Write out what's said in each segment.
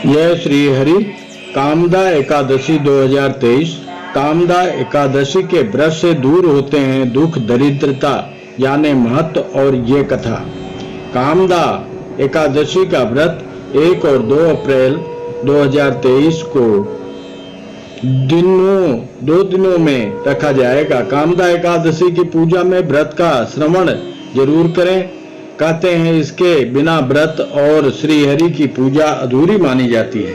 जय श्री हरि। कामदा एकादशी 2023। कामदा एकादशी के व्रत से दूर होते हैं दुख दरिद्रता, यानी महत्व और ये कथा। कामदा एकादशी का व्रत 1 और 2 अप्रैल 2023 को दो दिनों में रखा जाएगा। कामदा एकादशी की पूजा में व्रत का श्रवण जरूर करें। कहते हैं इसके बिना व्रत और श्री हरि की पूजा अधूरी मानी जाती है।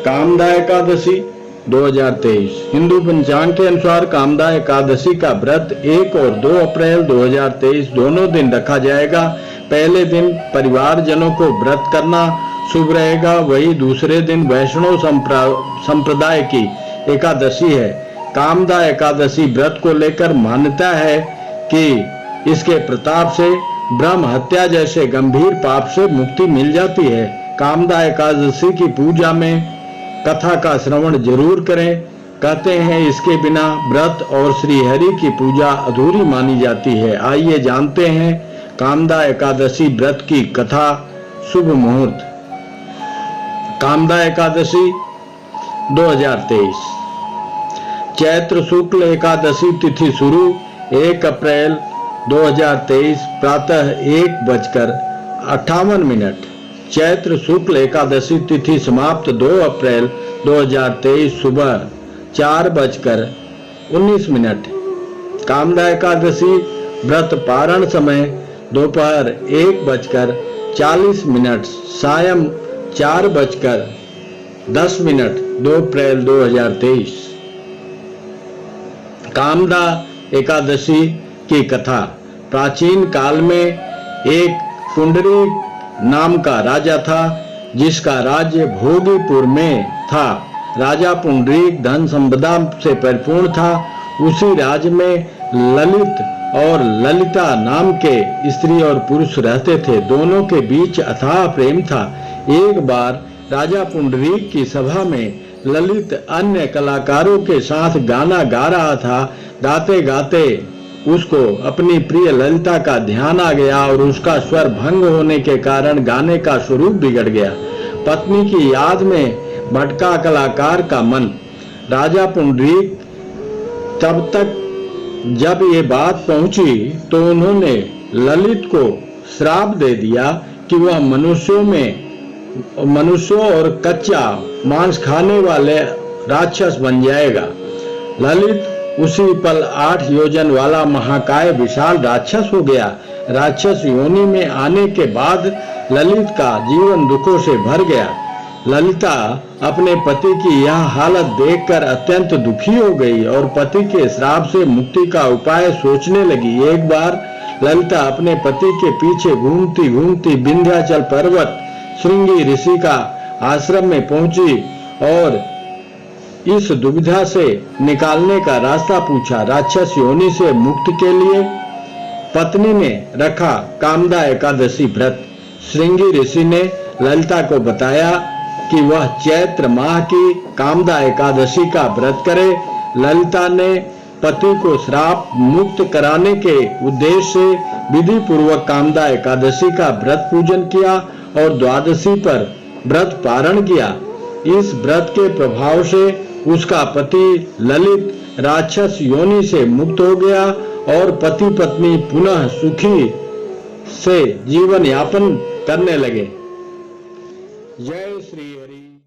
कामदा एकादशी 2023 हिंदू पंचांग के अनुसार कामदा एकादशी का व्रत 1 और 2 अप्रैल 2023 दोनों दिन रखा जाएगा। पहले दिन परिवारजनों को व्रत करना शुभ रहेगा, वही दूसरे दिन वैष्णव संप्रदाय की एकादशी है। कामदा एकादशी व्रत को लेकर मान्यता है कि इसके प्रताप से ब्रह्म हत्या जैसे गंभीर पाप से मुक्ति मिल जाती है। कामदा एकादशी की पूजा में कथा का श्रवण जरूर करें। कहते हैं इसके बिना व्रत और श्री हरि की पूजा अधूरी मानी जाती है। आइए जानते हैं कामदा एकादशी व्रत की कथा। शुभ मुहूर्त। कामदा एकादशी 2023 चैत्र शुक्ल एकादशी तिथि शुरू 1 अप्रैल 2023 प्रातः 1:58। चैत्र शुक्ल एकादशी तिथि समाप्त 2 अप्रैल 2023 सुबह 4:19। कामदा एकादशी व्रत पारण समय दोपहर 1:40, सायं 4:10 2 अप्रैल 2023। कामदा एकादशी की कथा। प्राचीन काल में एक पुंडरीक नाम का राजा था जिसका राज्य भोगीपुर में था। राजा पुंडरीक धन संपदा से परिपूर्ण था। उसी राज्य में ललित और ललिता नाम के स्त्री और पुरुष रहते थे। दोनों के बीच अथाह प्रेम था। एक बार राजा पुंडरीक की सभा में ललित अन्य कलाकारों के साथ गाना गा रहा था। गाते गाते उसको अपनी प्रिय ललिता का ध्यान आ गया और उसका स्वर भंग होने के कारण गाने का स्वरूप बिगड़ गया। पत्नी की याद में भटका कलाकार का मन। राजा पुंडरीक तब तक जब ये बात पहुंची तो उन्होंने ललित को श्राप दे दिया कि वह मनुष्यों और कच्चा मांस खाने वाले राक्षस बन जाएगा। ललित उसी पल 8 योजन वाला महाकाय विशाल राक्षस हो गया। राक्षस योनि में आने के बाद ललित का जीवन दुखों से भर गया। ललिता अपने पति की यह हालत देखकर अत्यंत दुखी हो गई और पति के श्राप से मुक्ति का उपाय सोचने लगी। एक बार ललिता अपने पति के पीछे घूमती घूमती विंध्याचल पर्वत श्रृंगी ऋषि का आश्रम में पहुंची और इस दुविधा से निकालने का रास्ता पूछा। राक्षस योनि से मुक्ति के लिए पत्नी ने रखा कामदा एकादशी व्रत। श्रृंगी ऋषि ने ललिता को बताया कि वह चैत्र माह की कामदा एकादशी का व्रत करे। ललिता ने पति को श्राप मुक्त कराने के उद्देश्य से विधि पूर्वक कामदा एकादशी का व्रत पूजन किया और द्वादशी पर व्रत पारण किया। इस व्रत के प्रभाव से उसका पति ललित राक्षस योनि से मुक्त हो गया और पति पत्नी पुनः सुखी से जीवन यापन करने लगे। जय श्री हरि।